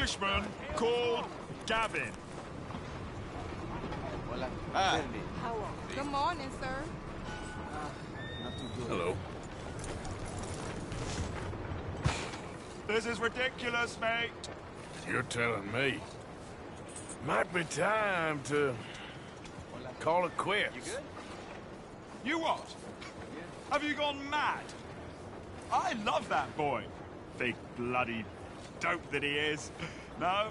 Englishman called Gavin. Good morning, sir. Hello. This is ridiculous, mate. You're telling me. Might be time to call it quits. You good? You what? Have you gone mad? I love that boy. Big bloody dope that he is. No,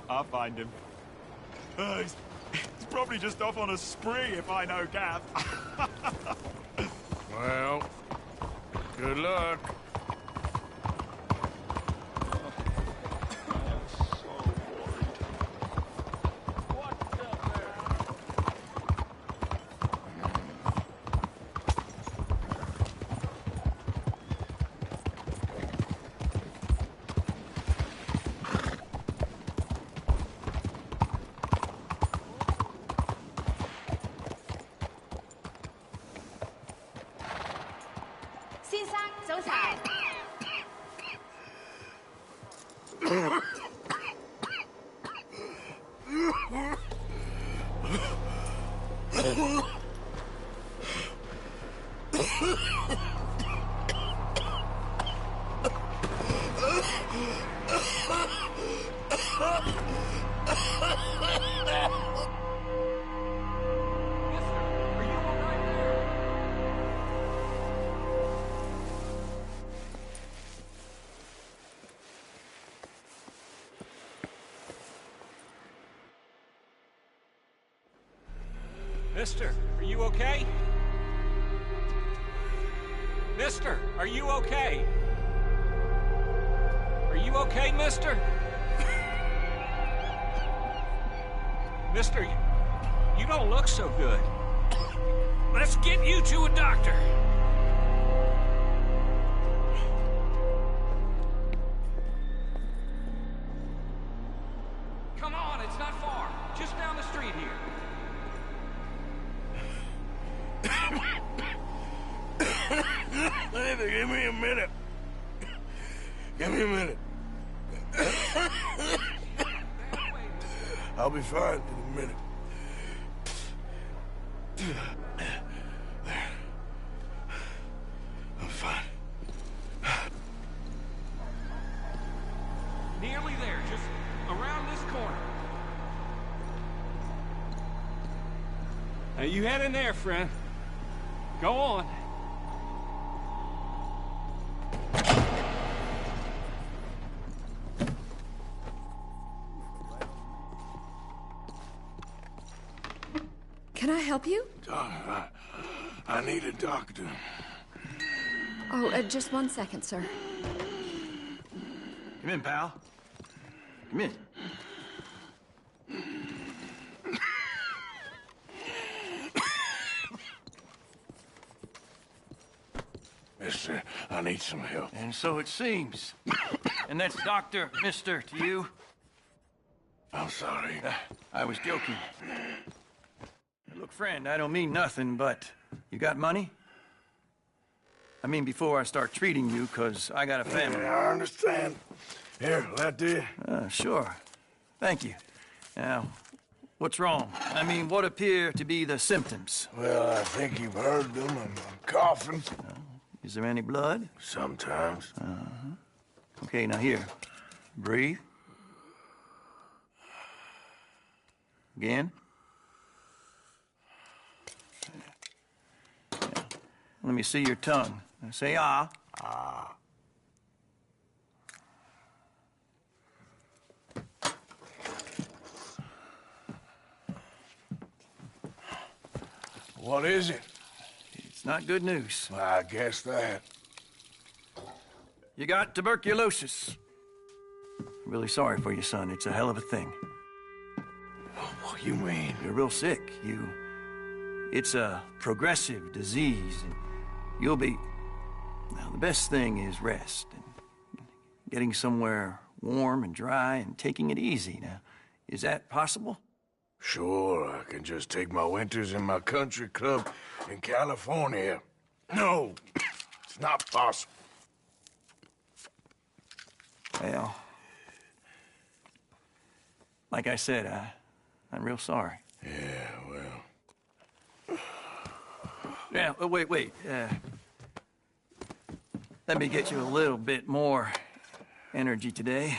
I'll find him. He's probably just off on a spree if I know Gav. Well, good luck. Mister, are you okay? Mister, are you okay? Are you okay, mister? Mister, you don't look so good. Let's get you to a doctor. Come on, it's not far. Just down the street here. Give me a minute. Give me a minute. I'll be fine in a minute. There. I'm fine. Nearly there, just around this corner. Now you head in there, friend. Go on. Can I help you? I need a doctor. Oh, just 1 second, sir. Come in, pal. Come in. Mister, I need some help. And so it seems. And that's Dr. Mister to you? I'm sorry. I was joking. Look, friend, I don't mean nothing, but you got money? I mean, before I start treating you, 'cause I got a family. Yeah, I understand. Here, that do you? Sure. Thank you. Now, what's wrong? I mean, what appear to be the symptoms? Well, I think you've heard them. I'm coughing. Is there any blood? Sometimes. Okay, now here. Breathe. Again. Let me see your tongue. Now say ah. Ah. What is it? It's not good news. Well, I guess that. You got tuberculosis. Really sorry for you, son. It's a hell of a thing. What do you mean? You're real sick. It's a progressive disease, and you'll be... Now, the best thing is rest, and getting somewhere warm and dry and taking it easy. Now, is that possible? Sure, I can just take my winters in my country club in California. No, it's not possible. Well, like I said, I'm real sorry. Yeah, well... Yeah, wait. Let me get you a little bit more energy today.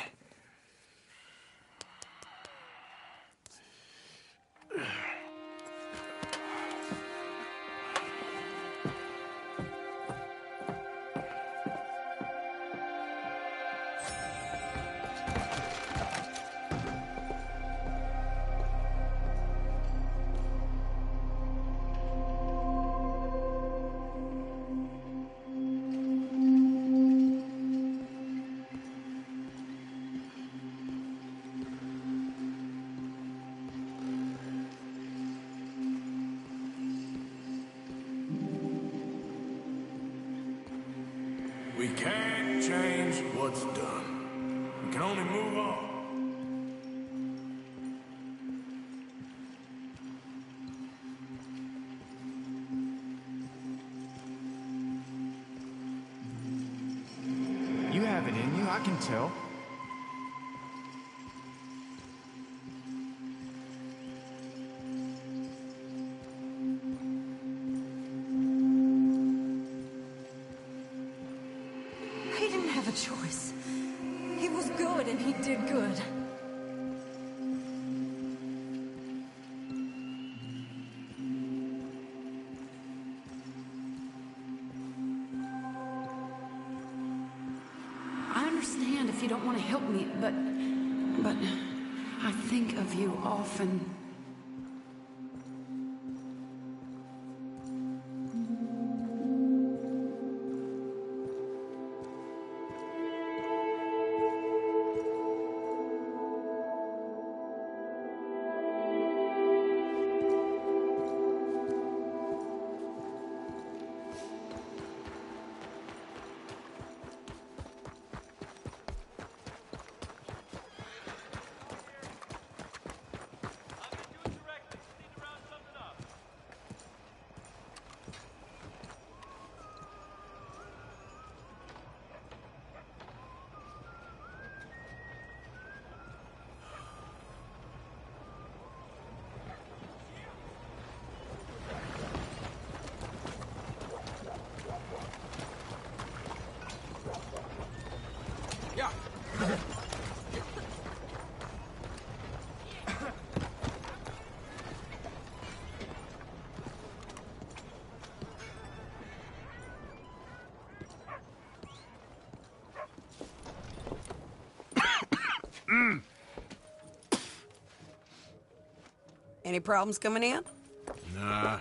We can't change what's done. We can only move on. You have it in you, I can tell. He didn't have a choice. He was good and he did good. I understand if you don't want to help me, but I think of you often. Yeah. Any problems coming in? Nah.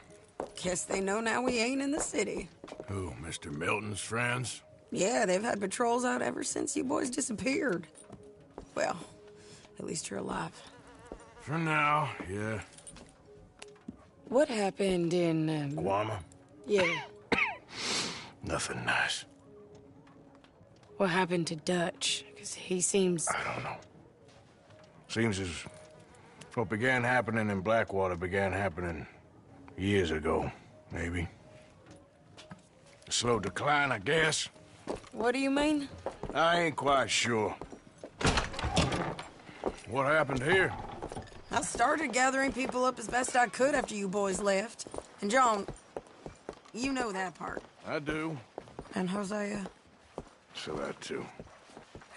Guess they know now we ain't in the city. Who, Mr. Milton's friends? Yeah, they've had patrols out ever since you boys disappeared. Well, at least you're alive. For now, yeah. What happened in, Guama? Yeah. Nothing nice. What happened to Dutch? Because he seems... I don't know. Seems as what began happening in Blackwater began happening years ago, maybe. A slow decline, I guess. What do you mean? I ain't quite sure. What happened here? I started gathering people up as best I could after you boys left. And John, you know that part. I do. And Hosea? So that too.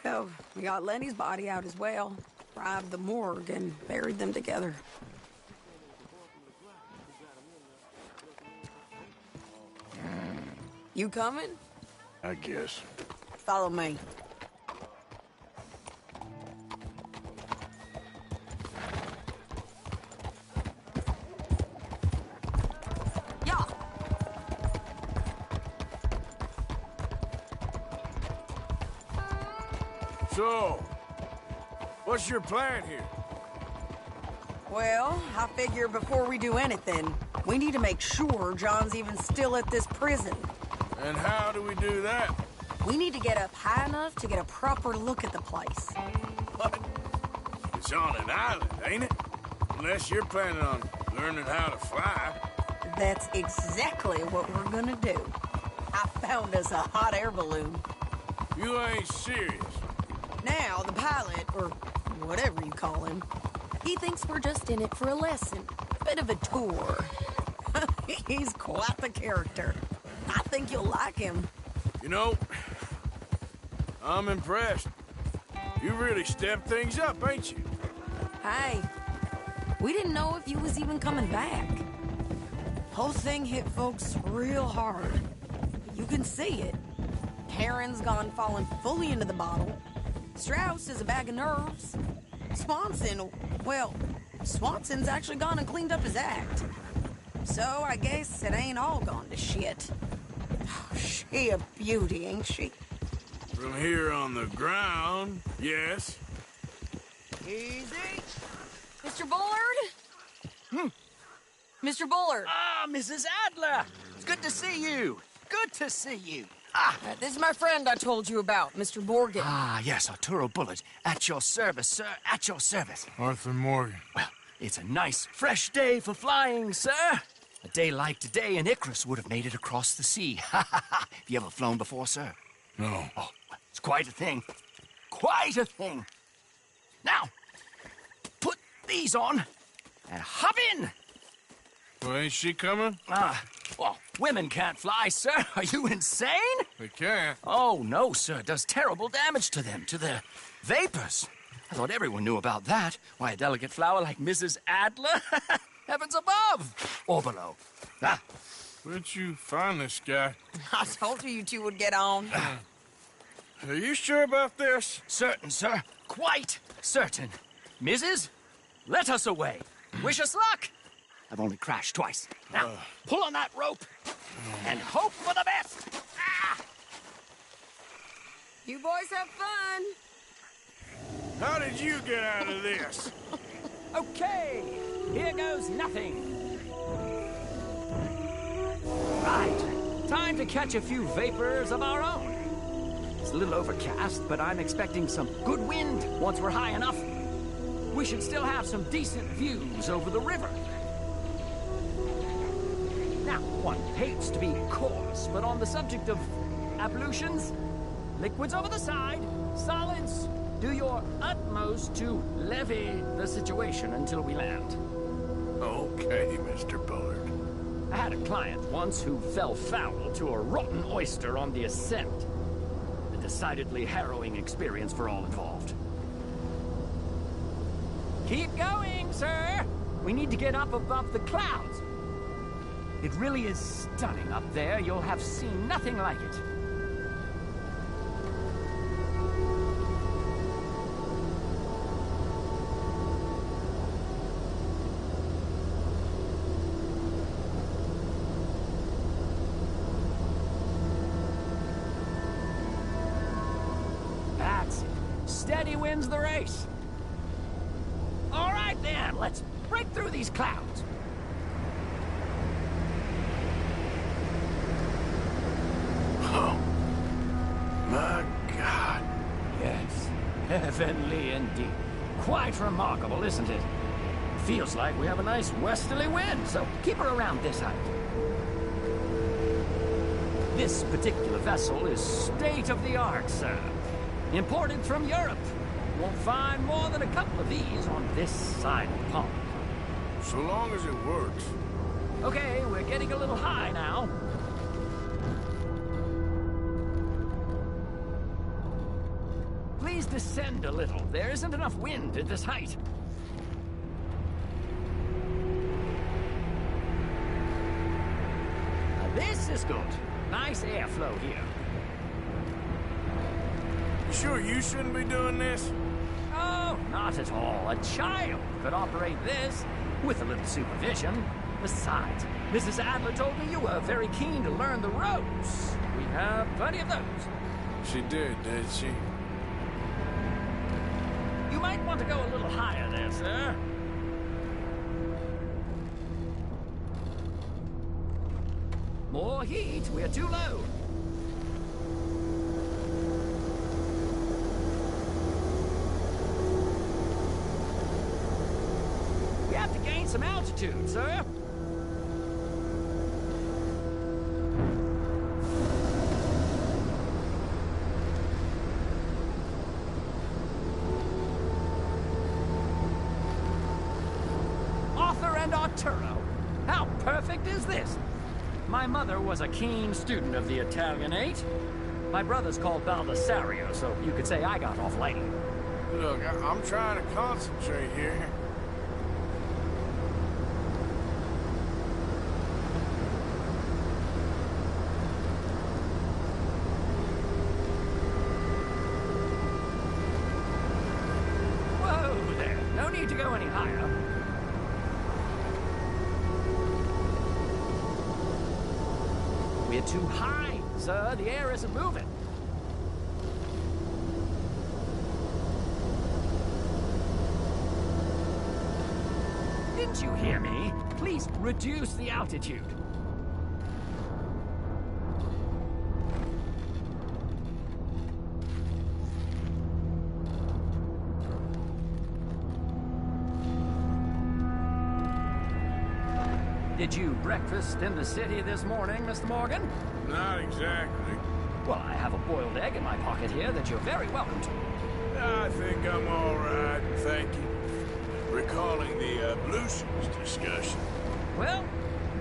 Hell, we got Lenny's body out as well. Robbed the morgue and buried them together. You coming? I guess. Follow me. Yeah. So, what's your plan here? Well, I figure before we do anything, we need to make sure John's even still at this prison. And how do we do that? We need to get up high enough to get a proper look at the place. What? It's on an island, ain't it? Unless you're planning on learning how to fly. That's exactly what we're gonna do. I found us a hot air balloon. You ain't serious. Now, the pilot, or whatever you call him, He thinks we're just in it for a lesson. Bit of a tour. He's quite the character. I think you'll like him. You know, I'm impressed. You really stepped things up, ain't you? Hey, we didn't know if you was even coming back. Whole thing hit folks real hard. You can see it. Heron's gone falling fully into the bottle. Strauss is a bag of nerves. Swanson's actually gone and cleaned up his act. So I guess it ain't all gone to shit. Oh, she a beauty, ain't she? From here on the ground, yes. Easy. Mr. Bullard? Mr. Bullard. Ah, Mrs. Adler! It's good to see you. Good to see you. This is my friend I told you about, Mr. Morgan. Ah, yes, Arturo Bullard. At your service, sir. At your service. Arthur Morgan. Well, it's a nice, fresh day for flying, sir. A day like today, an Icarus would have made it across the sea. Have you ever flown before, sir? No. Oh, it's quite a thing. Quite a thing. Now, put these on and hop in. Well, ain't she coming? Well, women can't fly, sir. Are you insane? They can't. Oh, no, sir. It does terrible damage to them, to their vapors. I thought everyone knew about that. Why, a delicate flower like Mrs. Adler? Heavens above. Or below. Where'd you find this guy? I told you two would get on. Are you sure about this? Certain, sir. Quite certain. Mrs., let us away. Wish us luck. I've only crashed twice. Now, pull on that rope and hope for the best. You boys have fun. How did you get out of this? Okay, here goes nothing. Right, time to catch a few vapors of our own. It's a little overcast, but I'm expecting some good wind once we're high enough. We should still have some decent views over the river. Now, one hates to be coarse, but on the subject of ablutions, liquids over the side, solids, do your utmost to levy the situation until we land. Okay, Mr. Bullard. I had a client once who fell foul to a rotten oyster on the ascent. A decidedly harrowing experience for all involved. Keep going, sir! We need to get up above the clouds. It really is stunning up there. You'll have seen nothing like it. That's it. Steady wins the race. All right, then. Let's break through these clouds. Oh, my God. Yes, heavenly indeed. Quite remarkable, isn't it? Feels like we have a nice westerly wind, so keep her around this height. This particular vessel is state-of-the-art, sir. Imported from Europe. Won't find more than a couple of these on this side of the pond. So long as it works. Okay, we're getting a little high now. Please descend a little. There isn't enough wind at this height. Now this is good. Nice airflow here. You sure you shouldn't be doing this? Oh, not at all. A child could operate this with a little supervision. Besides, Mrs. Adler told me you were very keen to learn the ropes. We have plenty of those. She did she? You might want to go a little higher there, sir. More heat. We're too low. We have to gain some altitude, sir. Arturo. How perfect is this? My mother was a keen student of the Italianate. My brother's called Baldessario, so you could say I got off lightly. Look, I'm trying to concentrate here. Whoa there. No need to go any higher. We're too high, sir. The air isn't moving. Didn't you hear me? Please reduce the altitude. Did you breakfast in the city this morning, Mr. Morgan? Not exactly. Well, I have a boiled egg in my pocket here that you're very welcome to. I think I'm all right, thank you. Recalling the ablutions discussion. Well,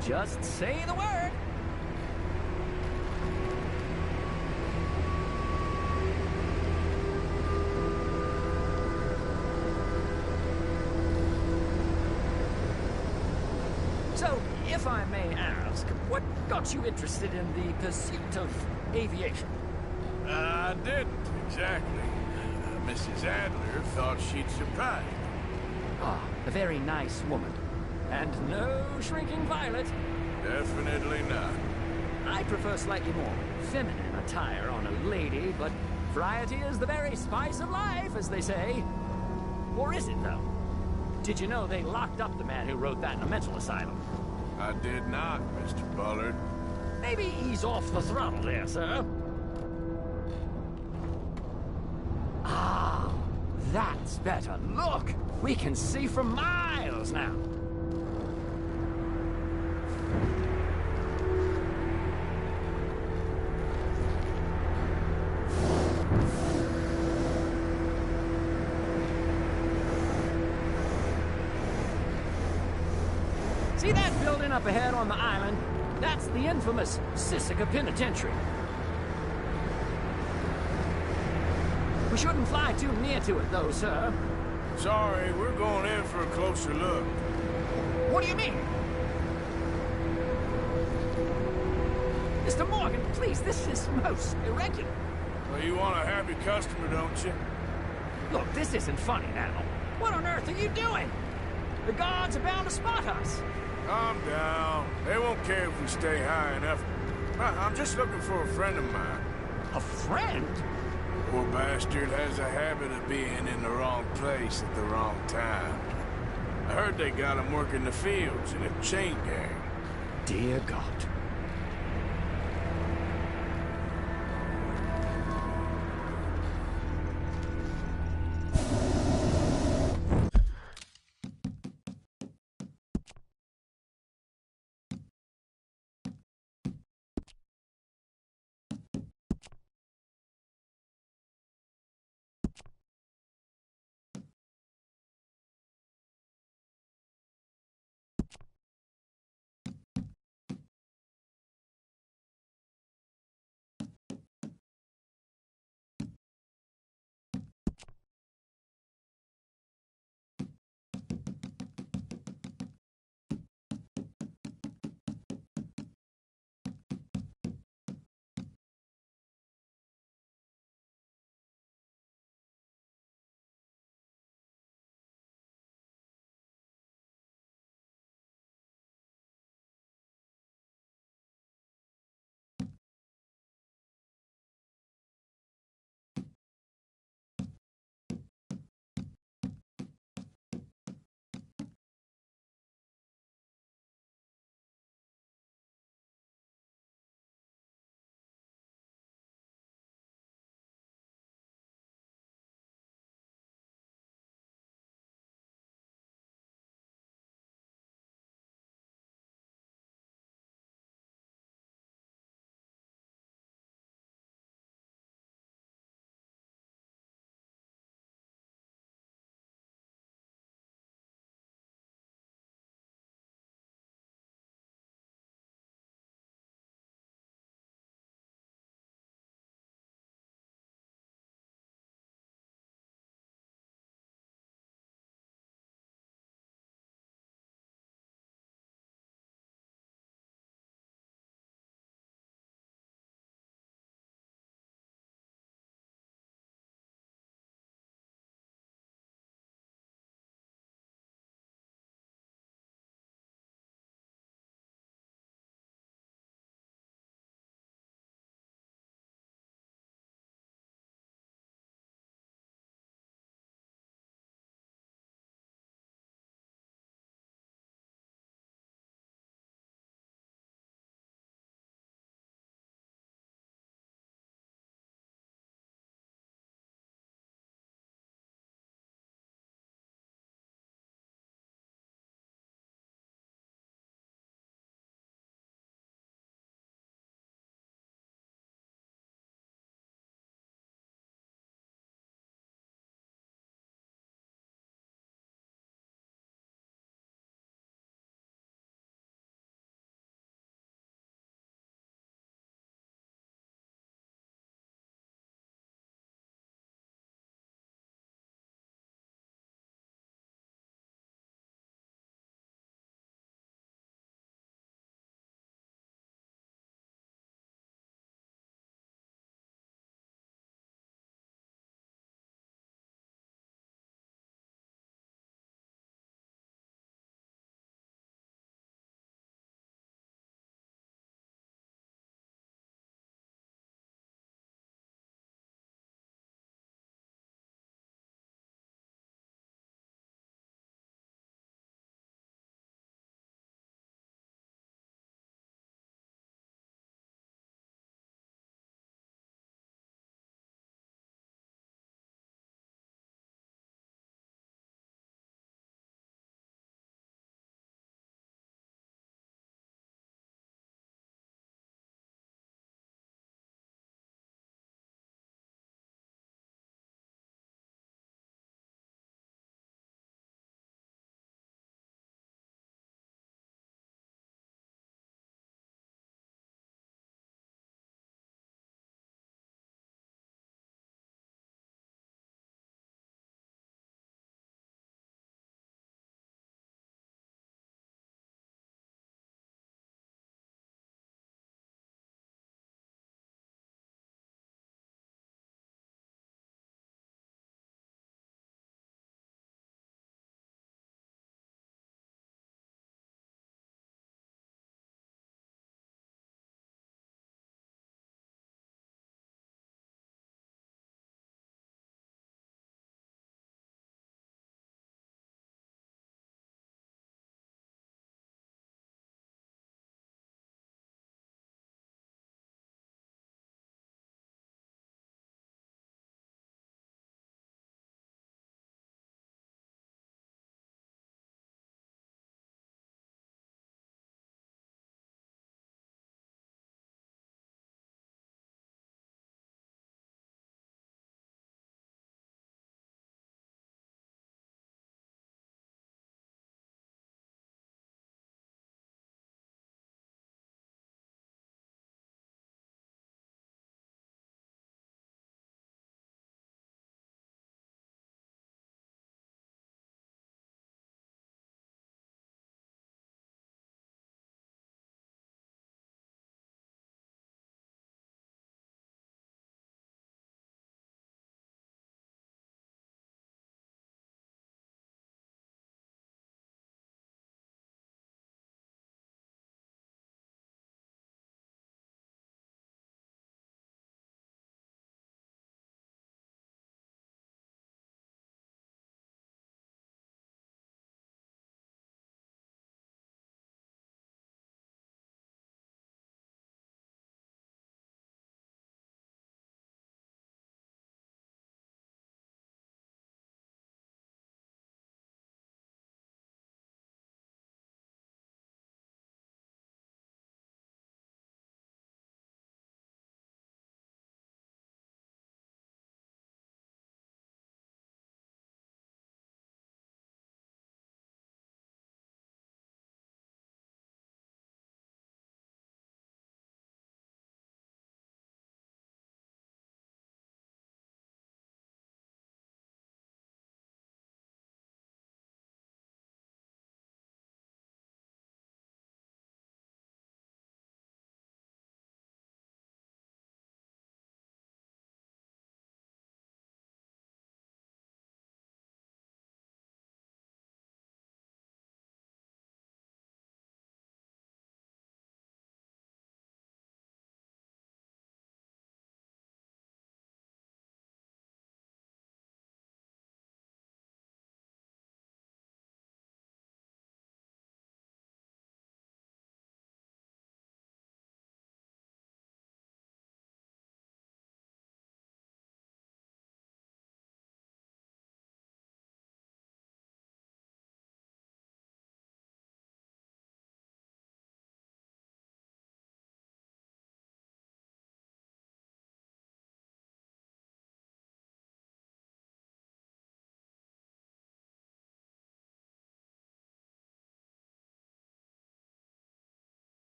just say the word. So, if I may ask, what got you interested in the pursuit of aviation? I didn't, exactly. Mrs. Adler thought she'd surprise me. Ah, a very nice woman. And no shrinking violet. Definitely not. I prefer slightly more feminine attire on a lady, but variety is the very spice of life, as they say. Or is it, though? Did you know they locked up the man who wrote that in a mental asylum? I did not, Mr. Bullard. Maybe ease off the throttle there, sir. Ah, that's better. Look! We can see for miles now. See that building up ahead on the island? That's the infamous Sisika Penitentiary. We shouldn't fly too near to it, though, sir. Sorry, we're going in for a closer look. What do you mean? Mr. Morgan, please, this is most irregular. Well, you want a happy customer, don't you? Look, this isn't funny now. What on earth are you doing? The guards are bound to spot us. Calm down. They won't care if we stay high enough. I'm just looking for a friend of mine. A friend? Poor bastard has a habit of being in the wrong place at the wrong time. I heard they got him working the fields in a chain gang. Dear God.